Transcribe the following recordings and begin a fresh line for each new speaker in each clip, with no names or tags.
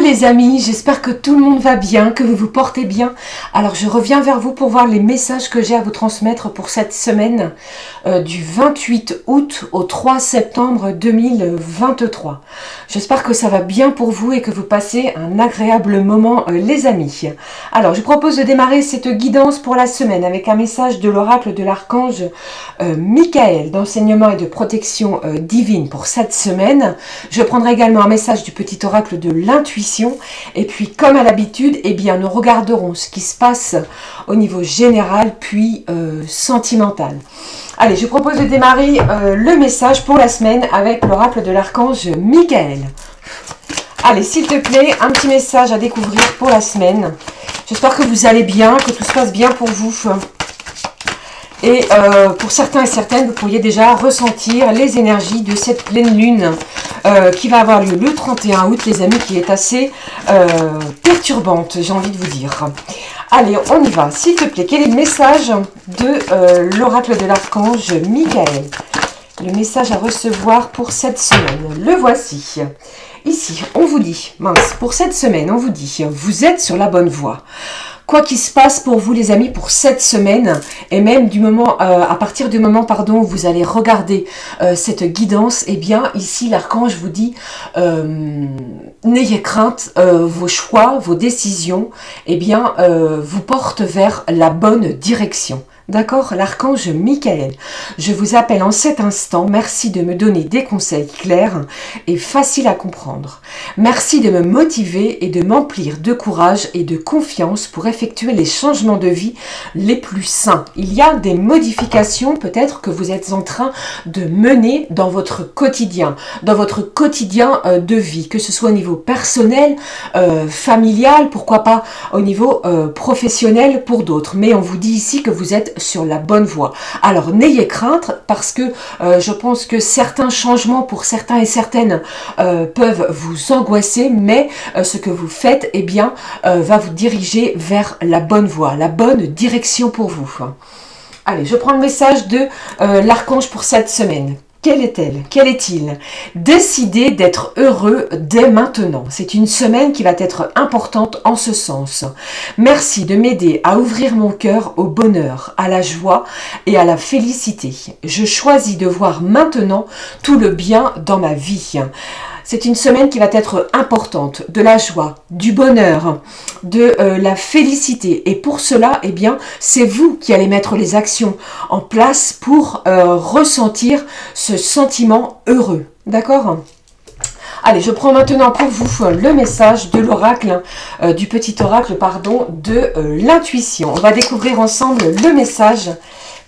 les amis, j'espère que tout le monde va bien, que vous vous portez bien. Alors je reviens vers vous pour voir les messages que j'ai à vous transmettre pour cette semaine du 28 août au 3 septembre 2023. J'espère que ça va bien pour vous et que vous passez un agréable moment les amis. Alors je propose de démarrer cette guidance pour la semaine avec un message de l'oracle de l'archange Michael d'enseignement et de protection divine pour cette semaine. Je prendrai également un message du petit oracle de l'intuition et puis comme à l'habitude, eh bien nous regarderons ce qui se passe au niveau général puis sentimental. Allez, je propose de démarrer le message pour la semaine avec l'oracle de l'archange Michael. Allez, s'il te plaît, un petit message à découvrir pour la semaine. J'espère que vous allez bien, que tout se passe bien pour vous. Et pour certains et certaines, vous pourriez déjà ressentir les énergies de cette pleine lune qui va avoir lieu le 31 août, les amis, qui est assez perturbante, j'ai envie de vous dire. Allez, on y va. S'il te plaît, quel est le message de l'oracle de l'archange Michael? Le message à recevoir pour cette semaine. Le voici. Ici, on vous dit, mince, pour cette semaine, on vous dit, vous êtes sur la bonne voie. Quoi qu'il se passe pour vous les amis pour cette semaine et même du moment à partir du moment où vous allez regarder cette guidance, eh bien ici l'archange vous dit n'ayez crainte, vos choix, vos décisions eh bien vous portent vers la bonne direction. D'accord, l'archange Michael, je vous appelle en cet instant, merci de me donner des conseils clairs et faciles à comprendre. Merci de me motiver et de m'emplir de courage et de confiance pour effectuer les changements de vie les plus sains. Il y a des modifications peut-être que vous êtes en train de mener dans votre quotidien de vie, que ce soit au niveau personnel, familial, pourquoi pas au niveau professionnel pour d'autres. Mais on vous dit ici que vous êtes sur la bonne voie. Alors n'ayez crainte parce que je pense que certains changements pour certains et certaines peuvent vous angoisser, mais ce que vous faites eh bien va vous diriger vers la bonne voie, la bonne direction pour vous. Allez, je prends le message de l'archange pour cette semaine. Quelle est-elle? Quel est-il? Décidez d'être heureux dès maintenant. C'est une semaine qui va être importante en ce sens. Merci de m'aider à ouvrir mon cœur au bonheur, à la joie et à la félicité. Je choisis de voir maintenant tout le bien dans ma vie. C'est une semaine qui va être importante, de la joie, du bonheur, de la félicité. Et pour cela, eh bien, c'est vous qui allez mettre les actions en place pour ressentir ce sentiment heureux. D'accord ? Allez, je prends maintenant pour vous le message de l'oracle, du petit oracle, pardon, de l'intuition. On va découvrir ensemble le message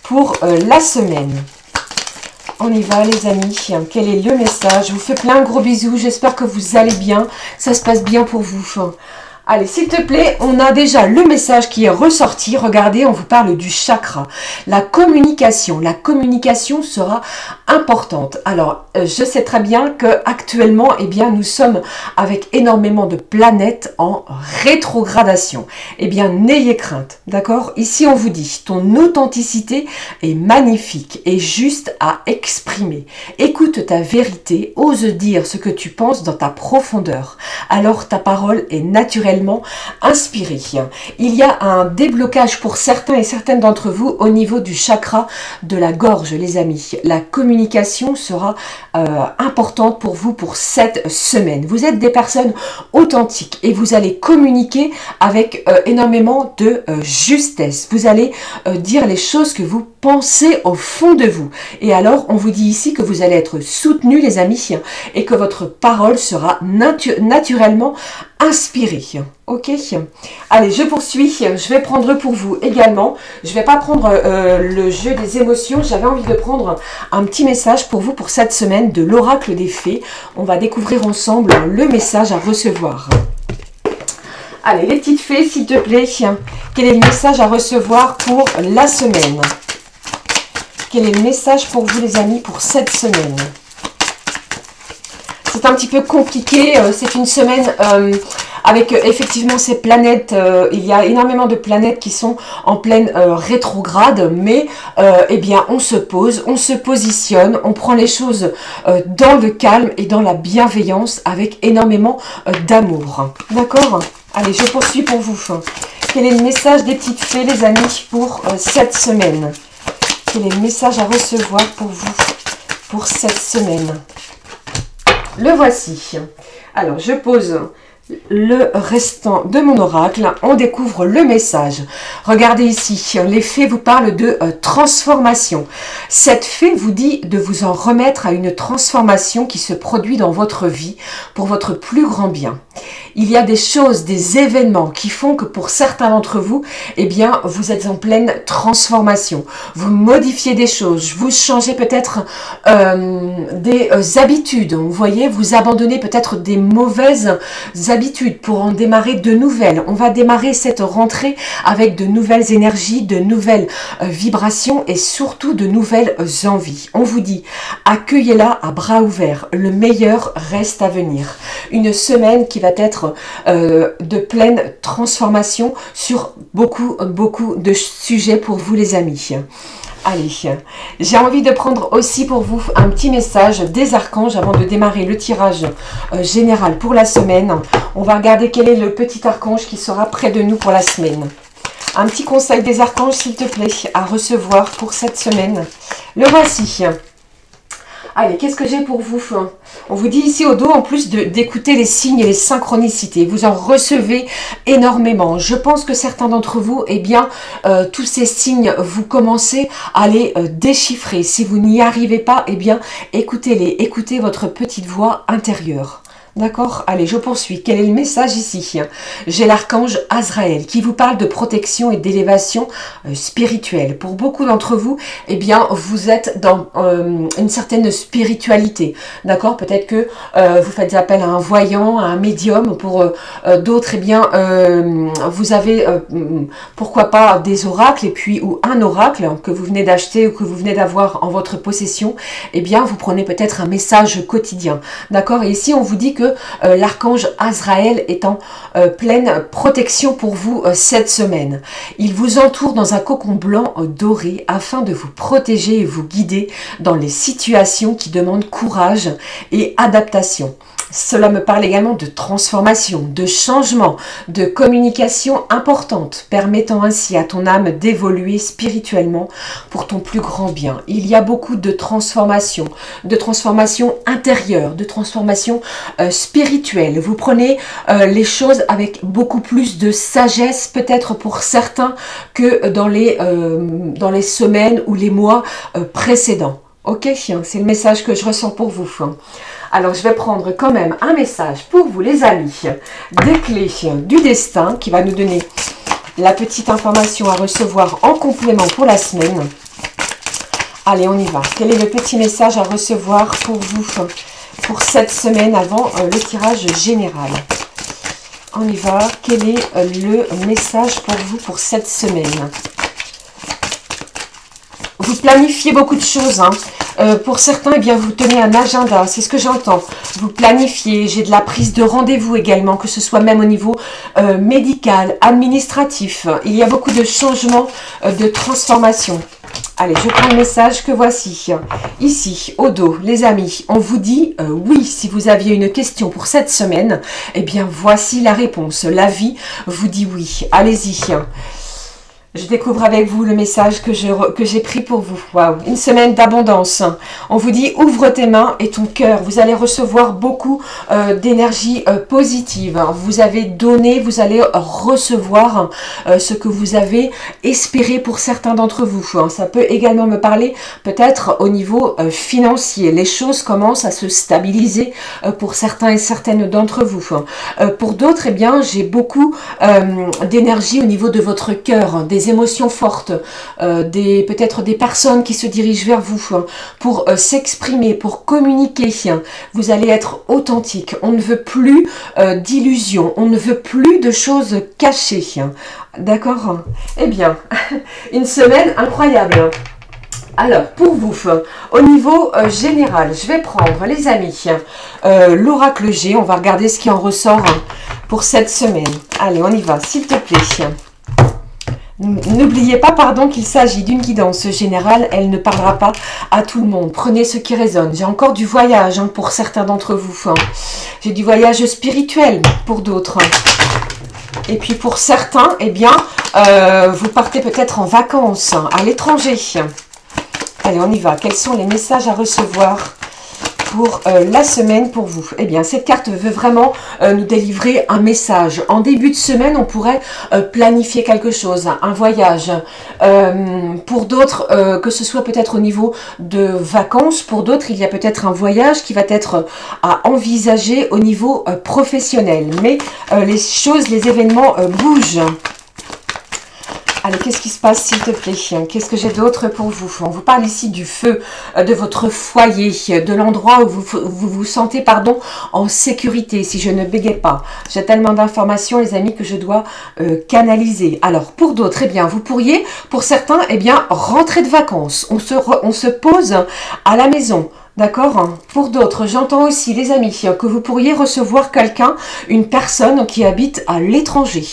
pour la semaine. On y va les amis, quel est le message? Je vous fais plein de gros bisous, j'espère que vous allez bien, ça se passe bien pour vous. Allez, s'il te plaît, on a déjà le message qui est ressorti. Regardez, on vous parle du chakra. La communication sera importante. Alors, je sais très bien que actuellement, eh bien, nous sommes avec énormément de planètes en rétrogradation. Eh bien, n'ayez crainte, d'accord? Ici, on vous dit, ton authenticité est magnifique et juste à exprimer. Écoute ta vérité, ose dire ce que tu penses dans ta profondeur. Alors, ta parole est naturelle inspiré. Il y a un déblocage pour certains et certaines d'entre vous au niveau du chakra de la gorge, les amis. La communication sera importante pour vous pour cette semaine. Vous êtes des personnes authentiques et vous allez communiquer avec énormément de justesse. Vous allez dire les choses que vous pensez au fond de vous. Et alors, on vous dit ici que vous allez être soutenu, les amis, et que votre parole sera naturellement inspirée. Ok, allez, je poursuis. Je vais prendre pour vous également. Je ne vais pas prendre le jeu des émotions. J'avais envie de prendre un petit message pour vous pour cette semaine de l'oracle des fées. On va découvrir ensemble le message à recevoir. Allez, les petites fées, s'il te plaît, quel est le message à recevoir pour la semaine? Quel est le message pour vous, les amis, pour cette semaine? C'est un petit peu compliqué. C'est une semaine avec effectivement ces planètes, il y a énormément de planètes qui sont en pleine rétrograde, mais eh bien on se pose, on se positionne, on prend les choses dans le calme et dans la bienveillance avec énormément d'amour. D'accord? Allez, je poursuis pour vous. Quel est le message des petites fées, les amis, pour cette semaine? Quel est le message à recevoir pour vous pour cette semaine? Le voici. Alors, je pose le restant de mon oracle, on découvre le message. Regardez ici, les fées vous parlent de transformation. Cette fée vous dit de vous en remettre à une transformation qui se produit dans votre vie pour votre plus grand bien. Il y a des choses, des événements qui font que pour certains d'entre vous, eh bien, vous êtes en pleine transformation. Vous modifiez des choses, vous changez peut-être des habitudes. Vous voyez, vous abandonnez peut-être des mauvaises habitudes pour en démarrer de nouvelles. On va démarrer cette rentrée avec de nouvelles énergies, de nouvelles vibrations et surtout de nouvelles envies. On vous dit, accueillez-la à bras ouverts. Le meilleur reste à venir. Une semaine qui va être de pleine transformation sur beaucoup de sujets pour vous, les amis. Allez, j'ai envie de prendre aussi pour vous un petit message des archanges avant de démarrer le tirage général pour la semaine. On va regarder quel est le petit archange qui sera près de nous pour la semaine. Un petit conseil des archanges, s'il te plaît, à recevoir pour cette semaine. Le voici. Allez, qu'est-ce que j'ai pour vous? On vous dit ici au dos, en plus d'écouter les signes et les synchronicités, vous en recevez énormément. Je pense que certains d'entre vous, eh bien, tous ces signes, vous commencez à les déchiffrer. Si vous n'y arrivez pas, eh bien, écoutez-les, écoutez votre petite voix intérieure. D'accord? Allez, je poursuis. Quel est le message ici? J'ai l'archange Azraël qui vous parle de protection et d'élévation spirituelle. Pour beaucoup d'entre vous, eh bien, vous êtes dans une certaine spiritualité. D'accord? Peut-être que vous faites appel à un voyant, à un médium. Pour d'autres, eh bien, vous avez, pourquoi pas, des oracles, et puis, ou un oracle que vous venez d'acheter ou que vous venez d'avoir en votre possession. Eh bien, vous prenez peut-être un message quotidien. D'accord? Et ici, on vous dit que l'archange Azraël est en pleine protection pour vous cette semaine. Il vous entoure dans un cocon blanc doré afin de vous protéger et vous guider dans les situations qui demandent courage et adaptation. Cela me parle également de transformation, de changement, de communication importante, permettant ainsi à ton âme d'évoluer spirituellement pour ton plus grand bien. Il y a beaucoup de transformation intérieure, de transformation spirituelle. Vous prenez les choses avec beaucoup plus de sagesse, peut-être pour certains, que dans les semaines ou les mois précédents. Ok, c'est le message que je ressens pour vous. Alors, je vais prendre quand même un message pour vous, les amis, des clés du destin qui va nous donner la petite information à recevoir en complément pour la semaine. Allez, on y va. Quel est le petit message à recevoir pour vous pour cette semaine avant le tirage général? On y va. Quel est le message pour vous pour cette semaine? Vous planifiez beaucoup de choses, hein. Pour certains, eh bien, vous tenez un agenda, c'est ce que j'entends. Vous planifiez, j'ai de la prise de rendez-vous également, que ce soit même au niveau médical, administratif. Il y a beaucoup de changements, de transformation. Allez, je prends le message que voici. Ici, au dos, les amis, on vous dit oui, si vous aviez une question pour cette semaine, eh bien, voici la réponse. La vie vous dit oui. Allez-y. Je découvre avec vous le message que j'ai pris pour vous. Waouh, une semaine d'abondance. On vous dit ouvre tes mains et ton cœur. Vous allez recevoir beaucoup d'énergie positive. Vous avez donné, vous allez recevoir ce que vous avez espéré pour certains d'entre vous. Ça peut également me parler peut-être au niveau financier. Les choses commencent à se stabiliser pour certains et certaines d'entre vous. Pour d'autres, eh bien, j'ai beaucoup d'énergie au niveau de votre cœur, des émotions fortes, peut-être des personnes qui se dirigent vers vous pour s'exprimer, pour communiquer. Vous allez être authentique. On ne veut plus d'illusions, on ne veut plus de choses cachées. D'accord? Eh bien, une semaine incroyable. Alors, pour vous, au niveau général, je vais prendre, les amis, l'oracle G. On va regarder ce qui en ressort pour cette semaine. Allez, on y va, s'il te plaît. N'oubliez pas, pardon, qu'il s'agit d'une guidance générale. Elle ne parlera pas à tout le monde. Prenez ce qui résonne. J'ai encore du voyage pour certains d'entre vous. J'ai du voyage spirituel pour d'autres. Et puis pour certains, eh bien, vous partez peut-être en vacances à l'étranger. Allez, on y va. Quels sont les messages à recevoir pour la semaine pour vous? Eh bien, cette carte veut vraiment nous délivrer un message. En début de semaine, on pourrait planifier quelque chose, un voyage. Pour d'autres, que ce soit peut-être au niveau de vacances, pour d'autres, il y a peut-être un voyage qui va être à envisager au niveau professionnel. Mais les choses, les événements bougent. Allez, qu'est-ce qui se passe, s'il te plaît? Qu'est-ce que j'ai d'autre pour vous? On vous parle ici du feu, de votre foyer, de l'endroit où vous vous sentez, pardon, en sécurité, si je ne bégaye pas. J'ai tellement d'informations, les amis, que je dois canaliser. Alors, pour d'autres, eh bien, vous pourriez, pour certains, eh bien, rentrer de vacances. On se pose à la maison. D'accord? Pour d'autres, j'entends aussi, les amis, que vous pourriez recevoir quelqu'un, une personne qui habite à l'étranger.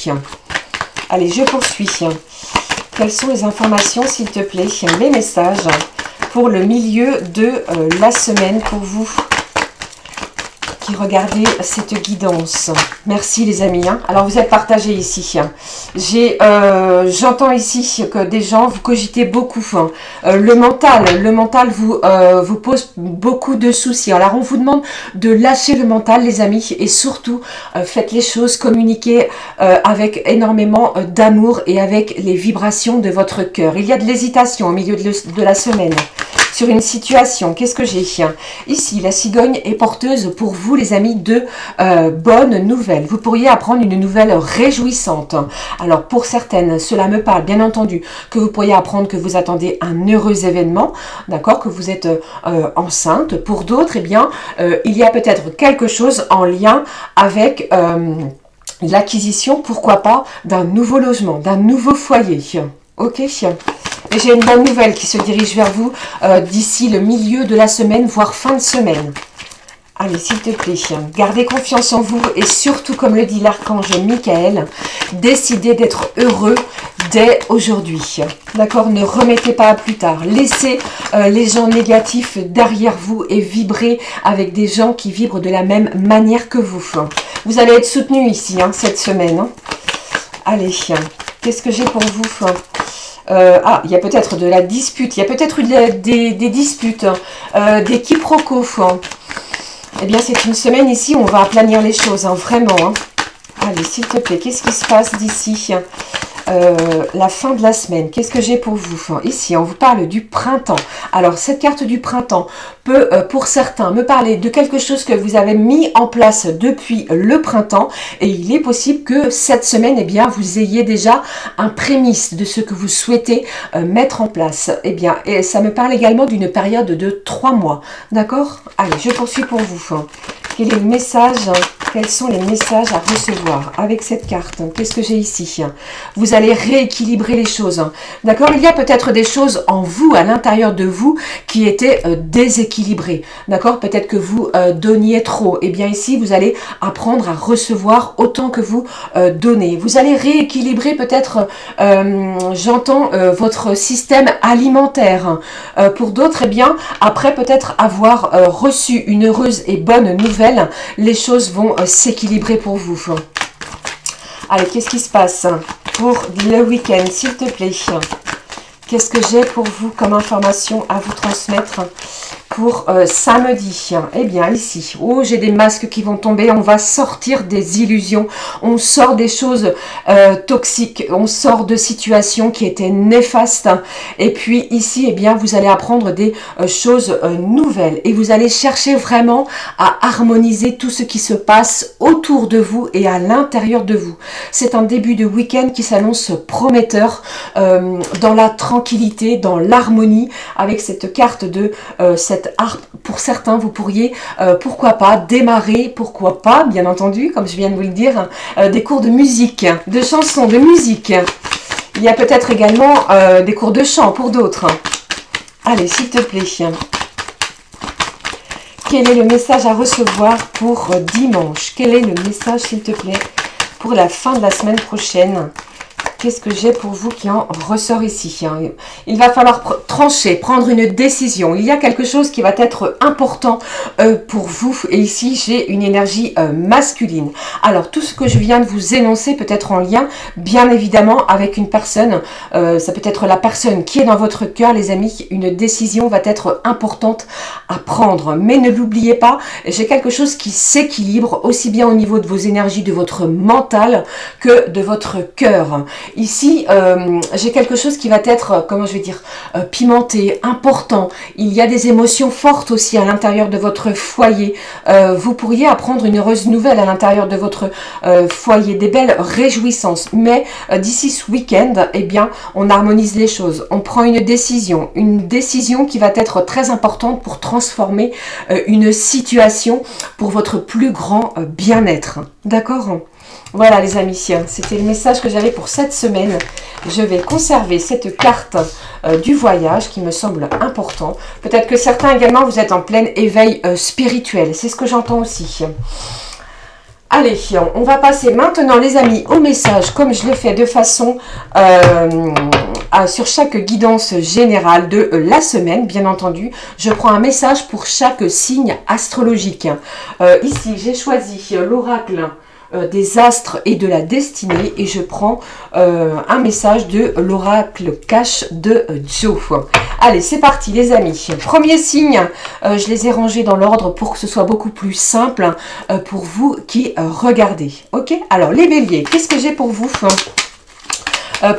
Allez, je poursuis. Quelles sont les informations, s'il te plaît, les messages pour le milieu de la semaine pour vous qui regardez cette guidance? Merci les amis. Alors vous êtes partagés ici. J'entends ici que des gens, vous cogitez beaucoup. Le mental vous pose beaucoup de soucis. Alors on vous demande de lâcher le mental, les amis, et surtout faites les choses, communiquez avec énormément d'amour et avec les vibrations de votre cœur. Il y a de l'hésitation au milieu de la semaine sur une situation. Qu'est-ce que j'ai ici? La cigogne est porteuse pour vous, les amis, de bonnes nouvelles. Vous pourriez apprendre une nouvelle réjouissante. Alors pour certaines, cela me parle bien entendu que vous pourriez apprendre que vous attendez un heureux événement, d'accord, que vous êtes enceinte. Pour d'autres, eh bien, il y a peut-être quelque chose en lien avec l'acquisition, pourquoi pas, d'un nouveau logement, d'un nouveau foyer. Ok. Et j'ai une bonne nouvelle qui se dirige vers vous d'ici le milieu de la semaine, voire fin de semaine. Allez, s'il te plaît, gardez confiance en vous et surtout, comme le dit l'archange Michael, décidez d'être heureux dès aujourd'hui. D'accord? Ne remettez pas à plus tard. Laissez les gens négatifs derrière vous et vibrez avec des gens qui vibrent de la même manière que vous. Vous allez être soutenu ici, cette semaine. Allez, qu'est-ce que j'ai pour vous? Il y a peut-être de la dispute, il y a peut-être des disputes, des quiproquos. Eh bien, c'est une semaine ici où on va aplanir les choses, vraiment. Allez, s'il te plaît, qu'est-ce qui se passe d'ici la fin de la semaine? Qu'est-ce que j'ai pour vous? Ici, on vous parle du printemps. Alors, cette carte du printemps peut, pour certains, me parler de quelque chose que vous avez mis en place depuis le printemps. Et il est possible que cette semaine, eh bien, vous ayez déjà un prémisse de ce que vous souhaitez mettre en place. Eh bien, et ça me parle également d'une période de 3 mois. D'accord? Allez, je poursuis pour vous. Quel est le message? Quels sont les messages à recevoir avec cette carte? Qu'est-ce que j'ai ici? Vous allez rééquilibrer les choses. D'accord? Il y a peut-être des choses en vous, à l'intérieur de vous, qui étaient déséquilibrées. D'accord? Peut-être que vous donniez trop. Eh bien ici, vous allez apprendre à recevoir autant que vous donnez. Vous allez rééquilibrer peut-être, j'entends, votre système alimentaire. Pour d'autres, eh bien, après peut-être avoir reçu une heureuse et bonne nouvelle, les choses vont s'équilibrer pour vous. Allez, qu'est-ce qui se passe pour le week-end, s'il te plaît? Qu'est-ce que j'ai pour vous comme information à vous transmettre pour samedi? Eh bien, ici, oh, j'ai des masques qui vont tomber. On va sortir des illusions. On sort des choses toxiques. On sort de situations qui étaient néfastes. Et puis, ici, eh bien, vous allez apprendre des choses nouvelles. Et vous allez chercher vraiment à harmoniser tout ce qui se passe autour de vous et à l'intérieur de vous. C'est un début de week-end qui s'annonce prometteur dans la tranquillité, dans l'harmonie, avec cette carte de cette harpe. Pour certains, vous pourriez, pourquoi pas, démarrer, pourquoi pas, bien entendu, comme je viens de vous le dire, des cours de musique, de chansons, de musique. Il y a peut-être également des cours de chant pour d'autres. Allez, s'il te plaît. Quel est le message à recevoir pour dimanche? Quel est le message, s'il te plaît, pour la fin de la semaine prochaine. Qu'est-ce que j'ai pour vous qui en ressort ici? Il va falloir trancher, prendre une décision. Il y a quelque chose qui va être important pour vous. Et ici, j'ai une énergie masculine. Alors, tout ce que je viens de vous énoncer peut être en lien, bien évidemment, avec une personne. Ça peut être la personne qui est dans votre cœur, les amis. Une décision va être importante à prendre. Mais ne l'oubliez pas, j'ai quelque chose qui s'équilibre aussi bien au niveau de vos énergies, de votre mental, que de votre cœur. Ici, j'ai quelque chose qui va être, comment je vais dire, pimenté, important. Il y a des émotions fortes aussi à l'intérieur de votre foyer. Vous pourriez apprendre une heureuse nouvelle à l'intérieur de votre foyer, des belles réjouissances. Mais d'ici ce week-end, eh bien, on harmonise les choses. On prend une décision qui va être très importante pour transformer une situation pour votre plus grand bien-être. D'accord ? Voilà les amis, c'était le message que j'avais pour cette semaine. Je vais conserver cette carte du voyage qui me semble important. Peut-être que certains également, vous êtes en plein éveil spirituel. C'est ce que j'entends aussi. Allez, on va passer maintenant les amis au message comme je le fais de façon sur chaque guidance générale de la semaine, bien entendu. Je prends un message pour chaque signe astrologique. Ici, j'ai choisi l'oracle des astres et de la destinée et je prends un message de l'oracle cache de Joe. Allez, c'est parti les amis. Premier signe, je les ai rangés dans l'ordre pour que ce soit beaucoup plus simple pour vous qui regardez. Ok, alors les béliers, qu'est-ce que j'ai pour vous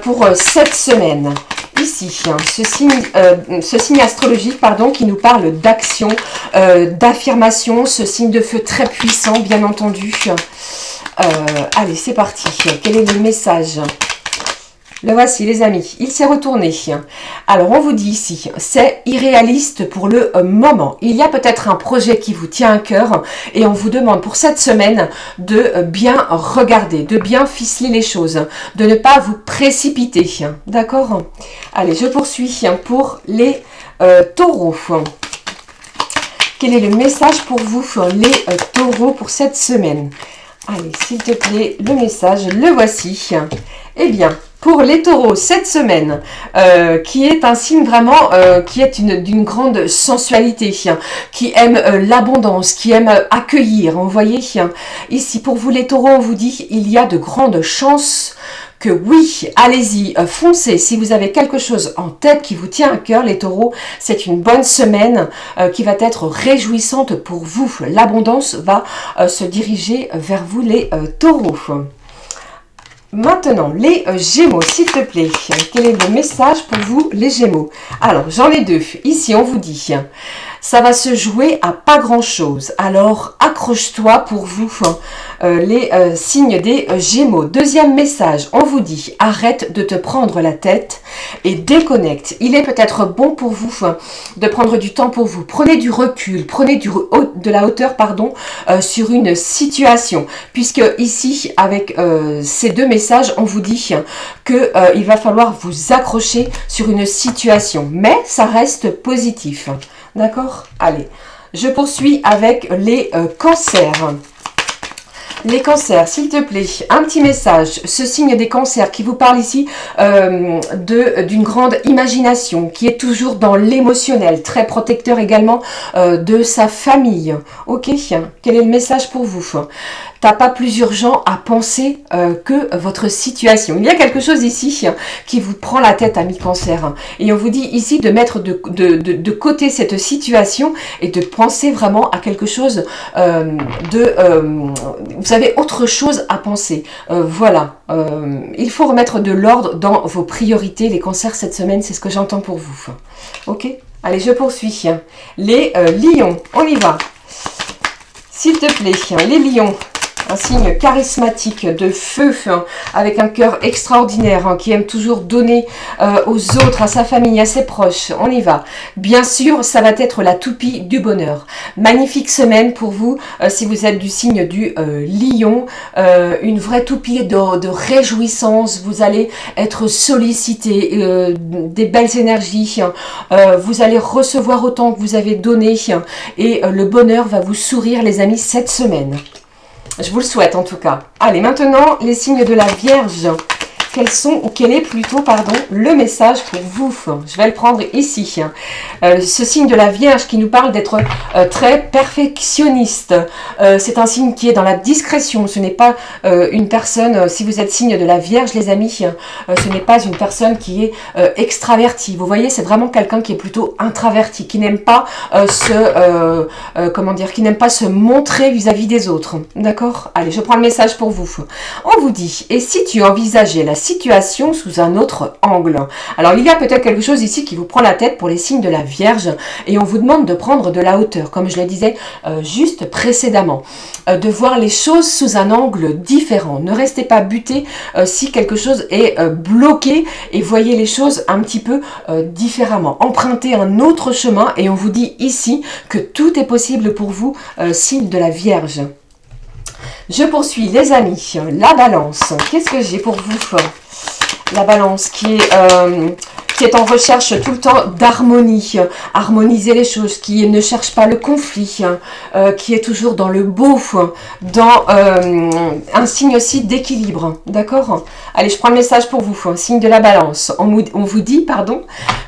pour cette semaine? Ici, ce signe astrologique, pardon, qui nous parle d'action, d'affirmation, ce signe de feu très puissant, bien entendu. Allez, c'est parti. Quel est le message? Le voici, les amis. Il s'est retourné. Alors, on vous dit ici, c'est irréaliste pour le moment. Il y a peut-être un projet qui vous tient à cœur et on vous demande pour cette semaine de bien regarder, de bien ficeler les choses, de ne pas vous précipiter. D'accord? Allez, je poursuis pour les taureaux. Quel est le message pour vous, les taureaux, pour cette semaine? Allez, s'il te plaît, le message, le voici. Eh bien, pour les taureaux, cette semaine, qui est un signe vraiment, qui est d'une grande sensualité, qui aime l'abondance, qui aime accueillir, vous voyez. Ici, pour vous les taureaux, on vous dit, il y a de grandes chances que oui, allez-y, foncez. Si vous avez quelque chose en tête qui vous tient à cœur, les taureaux, c'est une bonne semaine qui va être réjouissante pour vous. L'abondance va se diriger vers vous, les taureaux. Maintenant, les Gémeaux, s'il te plaît. Quel est le message pour vous, les Gémeaux? Alors, j'en ai deux. Ici, on vous dit, ça va se jouer à pas grand-chose. Alors, accroche-toi pour vous, les signes des Gémeaux. Deuxième message, on vous dit, arrête de te prendre la tête et déconnecte. Il est peut-être bon pour vous de prendre du temps pour vous. Prenez du recul, prenez de la hauteur, pardon, sur une situation. Puisque ici, avec ces deux messages, on vous dit que il va falloir vous accrocher sur une situation. Mais ça reste positif. D'accord? Allez, je poursuis avec les cancers. Les cancers, s'il te plaît, un petit message. Ce signe des cancers qui vous parle ici d'une grande imagination, qui est toujours dans l'émotionnel, très protecteur également de sa famille. Ok, quel est le message pour vous? T'as pas plus urgent à penser que votre situation. Il y a quelque chose ici qui vous prend la tête, ami cancer. Et on vous dit ici de mettre de côté cette situation et de penser vraiment à quelque chose vous avez autre chose à penser. Voilà. Il faut remettre de l'ordre dans vos priorités. Les cancers cette semaine, c'est ce que j'entends pour vous. Ok? Allez, je poursuis. Les lions, on y va. S'il te plaît, les lions. Un signe charismatique de feu, avec un cœur extraordinaire, qui aime toujours donner aux autres, à sa famille, à ses proches. On y va. Bien sûr, ça va être la toupie du bonheur. Magnifique semaine pour vous, si vous êtes du signe du lion. Une vraie toupie de réjouissance. Vous allez être sollicité, des belles énergies. Vous allez recevoir autant que vous avez donné. Et le bonheur va vous sourire, les amis, cette semaine. Je vous le souhaite en tout cas. Allez, maintenant, les signes de la Vierge. Quels sont, ou quel est plutôt, pardon, le message pour vous? Je vais le prendre ici. Ce signe de la Vierge qui nous parle d'être très perfectionniste. C'est un signe qui est dans la discrétion. Ce n'est pas une personne, si vous êtes signe de la Vierge, les amis, ce n'est pas une personne qui est extravertie. Vous voyez, c'est vraiment quelqu'un qui est plutôt introverti, qui n'aime pas comment dire, qui n'aime pas se montrer vis-à-vis des autres. D'accord? Allez, je prends le message pour vous. On vous dit, et si tu envisageais la situation sous un autre angle? Alors, il y a peut-être quelque chose ici qui vous prend la tête pour les signes de la Vierge et on vous demande de prendre de la hauteur, comme je le disais juste précédemment, de voir les choses sous un angle différent. Ne restez pas buté si quelque chose est bloqué et voyez les choses un petit peu différemment. Empruntez un autre chemin et on vous dit ici que tout est possible pour vous, signe de la Vierge. Je poursuis les amis, la Balance. Qu'est-ce que j'ai pour vous? La Balance qui est en recherche tout le temps d'harmonie, harmoniser les choses, qui ne cherche pas le conflit, qui est toujours dans le beau, dans un signe aussi d'équilibre, d'accord? Allez, je prends le message pour vous, signe de la Balance. On vous dit, pardon,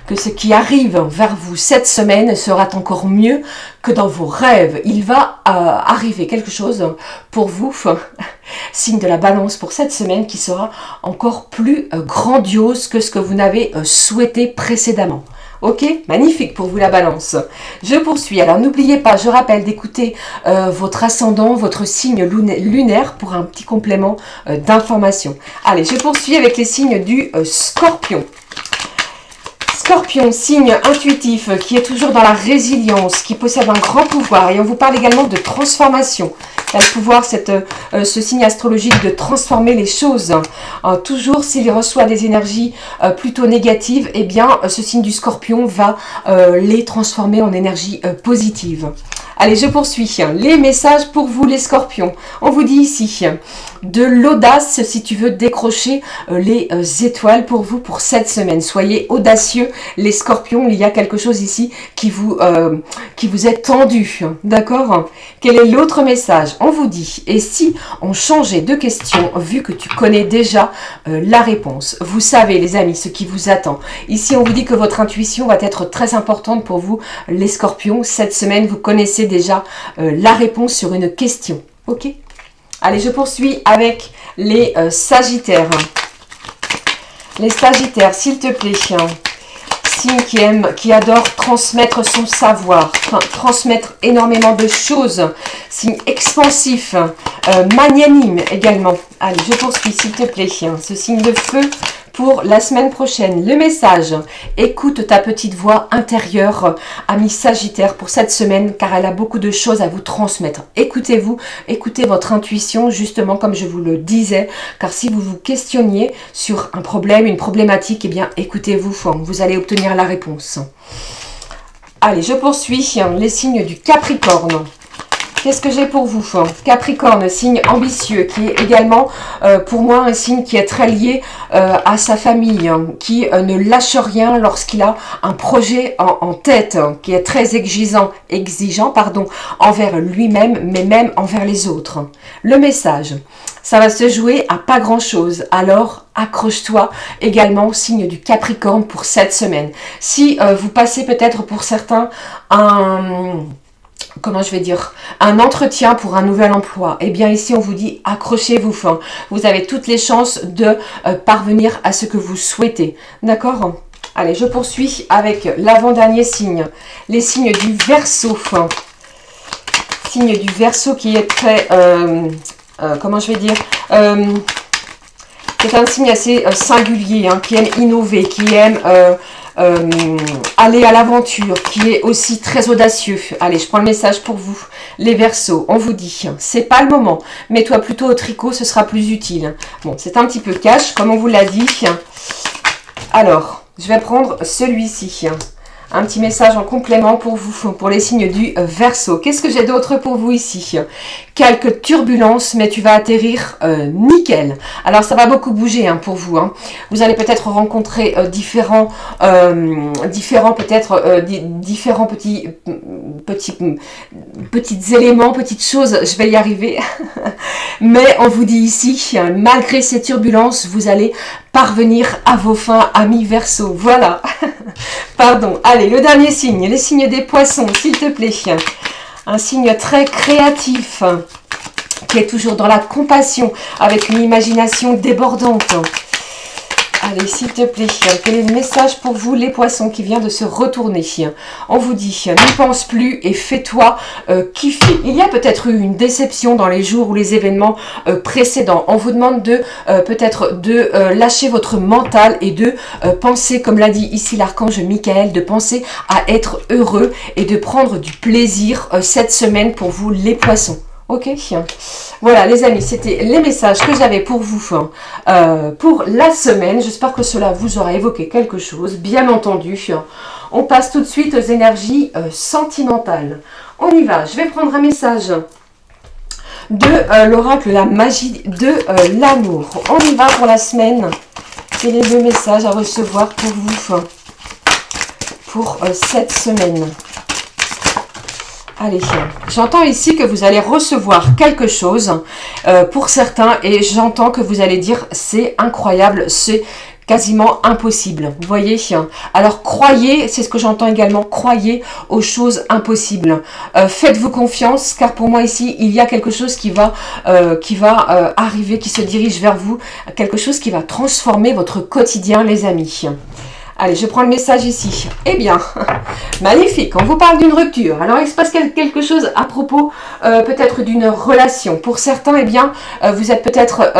que ce qui arrive vers vous cette semaine sera encore mieux que dans vos rêves. Il va arriver quelque chose pour vous, signe de la Balance, pour cette semaine qui sera encore plus grandiose que ce que vous n'avez souhaité précédemment. Ok, magnifique pour vous la Balance. Je poursuis. Alors n'oubliez pas, je rappelle d'écouter votre ascendant, votre signe lunaire pour un petit complément d'information. Allez, je poursuis avec les signes du Scorpion. Scorpion, signe intuitif qui est toujours dans la résilience, qui possède un grand pouvoir. Et on vous parle également de transformation. Il a le pouvoir, ce signe astrologique, de transformer les choses. Toujours, s'il reçoit des énergies plutôt négatives, eh bien, ce signe du Scorpion va les transformer en énergie positive. Allez, je poursuis. Les messages pour vous, les Scorpions. On vous dit ici de l'audace si tu veux décrocher les étoiles pour vous pour cette semaine. Soyez audacieux, les Scorpions. Il y a quelque chose ici qui vous est tendu. D'accord? Quel est l'autre message? On vous dit, et si on changeait de question, vu que tu connais déjà la réponse? Vous savez, les amis, ce qui vous attend. Ici, on vous dit que votre intuition va être très importante pour vous, les Scorpions. Cette semaine, vous connaissez déjà la réponse sur une question. Ok? Allez, je poursuis avec les Sagittaires. Les Sagittaires, s'il te plaît. Signe qui adore transmettre son savoir, transmettre énormément de choses. Signe expansif, magnanime également. Allez, je poursuis, s'il te plaît. Ce signe de feu pour la semaine prochaine. Le message, écoute ta petite voix intérieure, ami Sagittaire, pour cette semaine, car elle a beaucoup de choses à vous transmettre. Écoutez-vous, écoutez votre intuition, justement, comme je vous le disais, car si vous vous questionniez sur un problème, une problématique, eh bien, écoutez-vous, vous allez obtenir la réponse. Allez, je poursuis les signes du Capricorne. Qu'est-ce que j'ai pour vous? Capricorne, signe ambitieux, qui est également pour moi un signe qui est très lié à sa famille, qui ne lâche rien lorsqu'il a un projet en tête, qui est très exigeant envers lui-même, mais même envers les autres. Le message, ça va se jouer à pas grand-chose, alors accroche-toi également, signe du Capricorne, pour cette semaine. Si vous passez peut-être pour certains un entretien pour un nouvel emploi, eh bien ici on vous dit accrochez-vous, vous avez toutes les chances de parvenir à ce que vous souhaitez, d'accord? Allez, je poursuis avec l'avant-dernier signe, les signes du Verseau. Signe du Verseau qui est très, c'est un signe assez singulier, qui aime innover, qui aime aller à l'aventure, qui est aussi très audacieux. Allez, je prends le message pour vous, les Verseaux. On vous dit, c'est pas le moment, mets-toi plutôt au tricot, ce sera plus utile. Bon, c'est un petit peu cash, comme on vous l'a dit. Alors, je vais prendre celui-ci. Un petit message en complément pour vous, pour les signes du Verseau. Qu'est-ce que j'ai d'autre pour vous ici? Quelques turbulences, mais tu vas atterrir nickel. Alors, ça va beaucoup bouger hein, pour vous. Hein. Vous allez peut-être rencontrer différents petits éléments, petites choses. Je vais y arriver. Mais on vous dit ici, malgré ces turbulences, vous allez parvenir à vos fins, amis Verseau. Voilà. Pardon. Allez, le dernier signe, les signes des poissons, s'il te plaît. Un signe très créatif, qui est toujours dans la compassion, avec une imagination débordante. Allez, s'il te plaît, quel est le message pour vous, les poissons, qui vient de se retourner? On vous dit, n'y pense plus et fais-toi kiffer. Il y a peut-être eu une déception dans les jours ou les événements précédents. On vous demande de peut-être de lâcher votre mental et de penser, comme l'a dit ici l'archange Michael, de penser à être heureux et de prendre du plaisir cette semaine pour vous, les poissons. Ok, voilà les amis, c'était les messages que j'avais pour vous pour la semaine. J'espère que cela vous aura évoqué quelque chose, bien entendu. On passe tout de suite aux énergies sentimentales. On y va, je vais prendre un message de l'oracle, la magie de l'amour. On y va pour la semaine. Quel est le message à recevoir pour vous pour cette semaine? Allez, j'entends ici que vous allez recevoir quelque chose pour certains et j'entends que vous allez dire c'est incroyable, c'est quasiment impossible. Vous voyez? Alors croyez, c'est ce que j'entends également, croyez aux choses impossibles. Faites-vous confiance car pour moi ici, il y a quelque chose qui va arriver, qui se dirige vers vous, quelque chose qui va transformer votre quotidien les amis. Allez, je prends le message ici. Eh bien, magnifique, on vous parle d'une rupture. Alors, il se passe quelque chose à propos peut-être d'une relation. Pour certains, eh bien, vous êtes peut-être,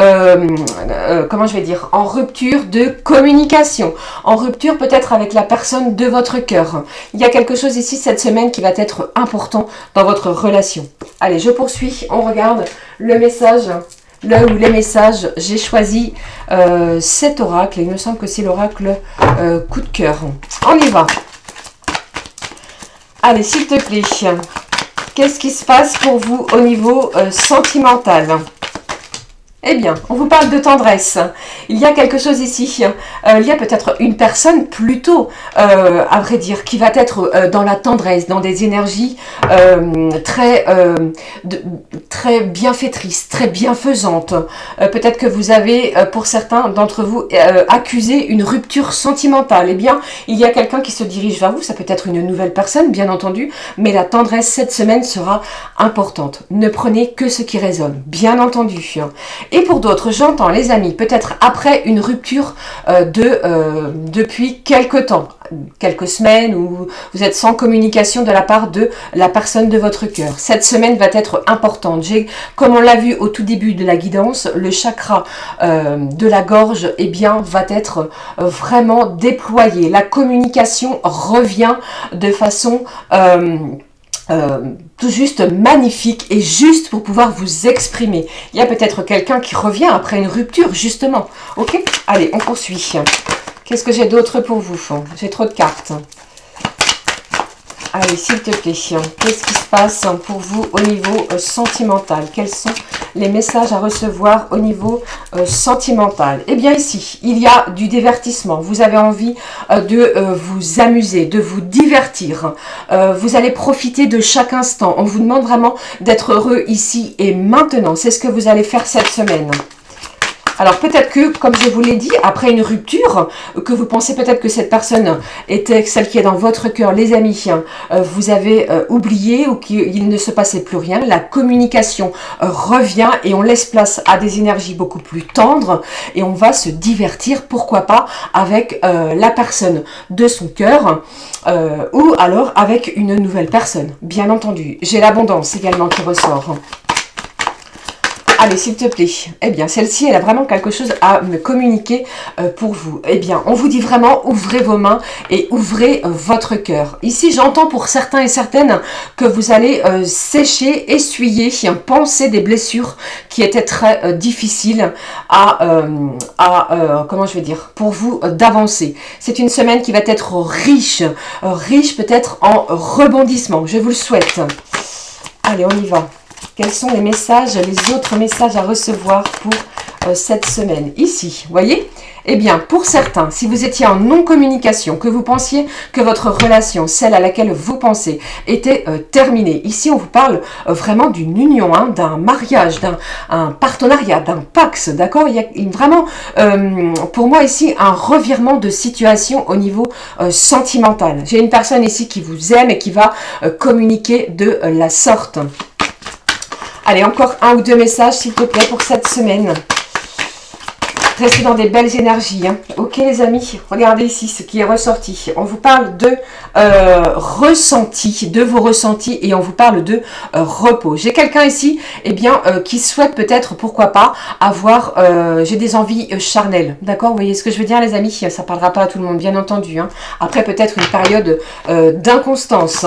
comment je vais dire, en rupture de communication. En rupture peut-être avec la personne de votre cœur. Il y a quelque chose ici cette semaine qui va être important dans votre relation. Allez, je poursuis. On regarde le message. Là où les messages, j'ai choisi cet oracle. Il me semble que c'est l'oracle coup de cœur. On y va. Allez, s'il te plaît. Qu'est-ce qui se passe pour vous au niveau sentimental? Eh bien, on vous parle de tendresse. Il y a quelque chose ici. Il y a peut-être une personne plutôt, à vrai dire, qui va être dans la tendresse, dans des énergies très bienfaitrices, très bienfaisantes. Peut-être que vous avez, pour certains d'entre vous, accusé une rupture sentimentale. Eh bien, il y a quelqu'un qui se dirige vers vous. Ça peut être une nouvelle personne, bien entendu, mais la tendresse cette semaine sera importante. Ne prenez que ce qui résonne, bien entendu. Et pour d'autres, j'entends les amis, peut-être après une rupture depuis quelques temps, quelques semaines où vous êtes sans communication de la part de la personne de votre cœur. Cette semaine va être importante. Comme on l'a vu au tout début de la guidance, le chakra de la gorge eh bien, va être vraiment déployé. La communication revient de façon tout juste magnifique et juste pour pouvoir vous exprimer. Il y a peut-être quelqu'un qui revient après une rupture, justement. Ok? Allez, on poursuit. Qu'est-ce que j'ai d'autre pour vous? J'ai trop de cartes. Allez, s'il te plaît, qu'est-ce qui se passe pour vous au niveau sentimental? Quels sont les messages à recevoir au niveau sentimental? Eh bien ici, il y a du divertissement. Vous avez envie de vous amuser, de vous divertir. Vous allez profiter de chaque instant. On vous demande vraiment d'être heureux ici et maintenant. C'est ce que vous allez faire cette semaine. Alors peut-être que, comme je vous l'ai dit, après une rupture, que vous pensez peut-être que cette personne était celle qui est dans votre cœur, les amis, vous avez oublié ou qu'il ne se passait plus rien, la communication revient et on laisse place à des énergies beaucoup plus tendres et on va se divertir, pourquoi pas, avec la personne de son cœur ou alors avec une nouvelle personne, bien entendu. J'ai l'abondance également qui ressort. Allez, s'il te plaît. Eh bien, celle-ci, elle a vraiment quelque chose à me communiquer pour vous. Eh bien, on vous dit vraiment, ouvrez vos mains et ouvrez votre cœur. Ici, j'entends pour certains et certaines que vous allez sécher, essuyer, penser des blessures qui étaient très difficiles comment je vais dire, pour vous d'avancer. C'est une semaine qui va être riche, riche peut-être en rebondissement. Je vous le souhaite. Allez, on y va. Quels sont les messages, les autres messages à recevoir pour cette semaine? Ici, vous voyez? Eh bien, pour certains, si vous étiez en non-communication, que vous pensiez que votre relation, celle à laquelle vous pensez, était terminée. Ici, on vous parle vraiment d'une union, hein, d'un mariage, d'un partenariat, d'un pax, d'accord? Il y a vraiment, pour moi ici, un revirement de situation au niveau sentimental. J'ai une personne ici qui vous aime et qui va communiquer de la sorte. Allez, encore un ou deux messages, s'il te plaît, pour cette semaine. Restez dans des belles énergies. Hein. Ok, les amis, regardez ici ce qui est ressorti. On vous parle de ressenti, de vos ressentis, et on vous parle de repos. J'ai quelqu'un ici, eh bien, qui souhaite peut-être, pourquoi pas, avoir, j'ai des envies charnelles. D'accord? Vous voyez ce que je veux dire, les amis? Ça ne parlera pas à tout le monde, bien entendu. Hein. Après, peut-être une période d'inconstance.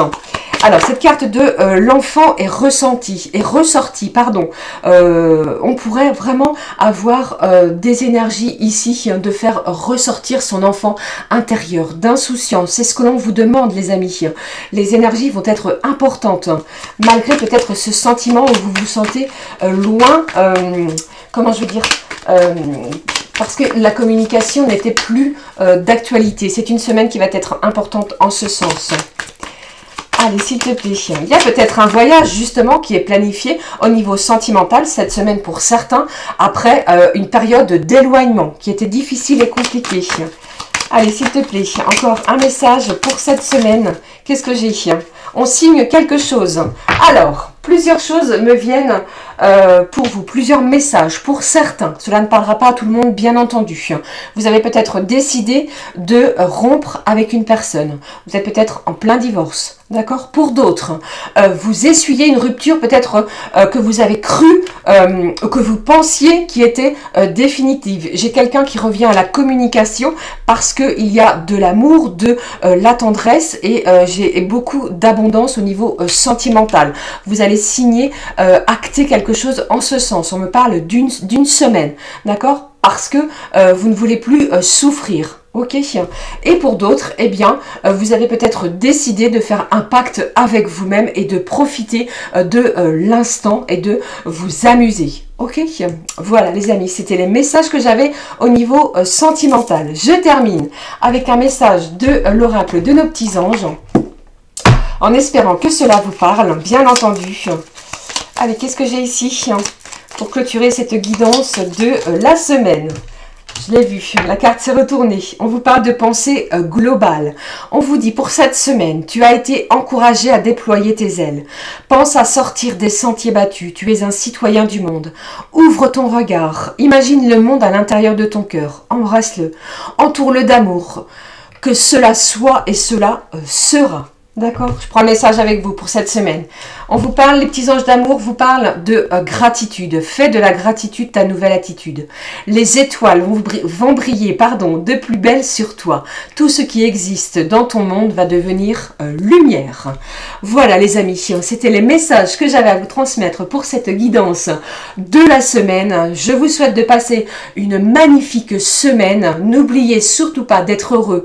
Alors, cette carte de l'enfant est ressorti, pardon. On pourrait vraiment avoir des énergies ici de faire ressortir son enfant intérieur, d'insouciance. C'est ce que l'on vous demande, les amis. Les énergies vont être importantes, malgré peut-être ce sentiment où vous vous sentez loin, comment je veux dire, parce que la communication n'était plus d'actualité. C'est une semaine qui va être importante en ce sens. Allez, s'il te plaît. Il y a peut-être un voyage, justement, qui est planifié au niveau sentimental cette semaine pour certains, après une période d'éloignement qui était difficile et compliquée. Allez, s'il te plaît, encore un message pour cette semaine. Qu'est-ce que j'ai? On signe quelque chose. Alors, plusieurs choses me viennent pour vous, plusieurs messages pour certains. Cela ne parlera pas à tout le monde, bien entendu. Vous avez peut-être décidé de rompre avec une personne. Vous êtes peut-être en plein divorce, d'accord? Pour d'autres, vous essuyez une rupture peut-être que vous avez cru, que vous pensiez qui était définitive. J'ai quelqu'un qui revient à la communication parce qu'il y a de l'amour, de la tendresse et j'ai beaucoup d'abondance au niveau sentimental. Vous allez signer, acter quelque chose en ce sens. On me parle d'une semaine, d'accord? Parce que vous ne voulez plus souffrir. Ok. Et pour d'autres, eh bien, vous avez peut-être décidé de faire un pacte avec vous-même et de profiter de l'instant et de vous amuser. Ok. Voilà, les amis, c'était les messages que j'avais au niveau sentimental. Je termine avec un message de l'oracle de nos petits anges, en espérant que cela vous parle, bien entendu. Allez, qu'est-ce que j'ai ici pour clôturer cette guidance de la semaine? Je l'ai vu, la carte s'est retournée. On vous parle de pensée globale. On vous dit pour cette semaine, tu as été encouragé à déployer tes ailes. Pense à sortir des sentiers battus. Tu es un citoyen du monde. Ouvre ton regard. Imagine le monde à l'intérieur de ton cœur. Embrasse-le. Entoure-le d'amour. Que cela soit et cela sera. D'accord? Je prends le message avec vous pour cette semaine. On vous parle, les petits anges d'amour vous parlent de gratitude. Fais de la gratitude ta nouvelle attitude. Les étoiles vont briller de plus belle sur toi. Tout ce qui existe dans ton monde va devenir lumière. Voilà les amis, c'était les messages que j'avais à vous transmettre pour cette guidance de la semaine. Je vous souhaite de passer une magnifique semaine. N'oubliez surtout pas d'être heureux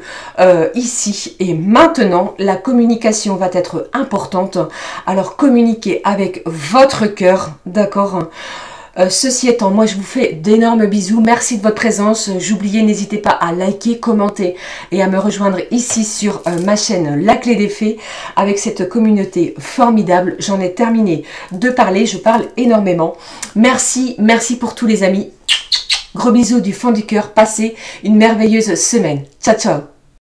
ici et maintenant. La communication va être importante. Alors communiquez avec votre cœur, d'accord? Ceci étant, moi je vous fais d'énormes bisous, merci de votre présence. J'oubliais, n'hésitez pas à liker, commenter et à me rejoindre ici sur ma chaîne La Clé des Fées avec cette communauté formidable. J'en ai terminé de parler, je parle énormément. Merci, merci pour tous les amis. Gros bisous du fond du cœur, passez une merveilleuse semaine. Ciao, ciao.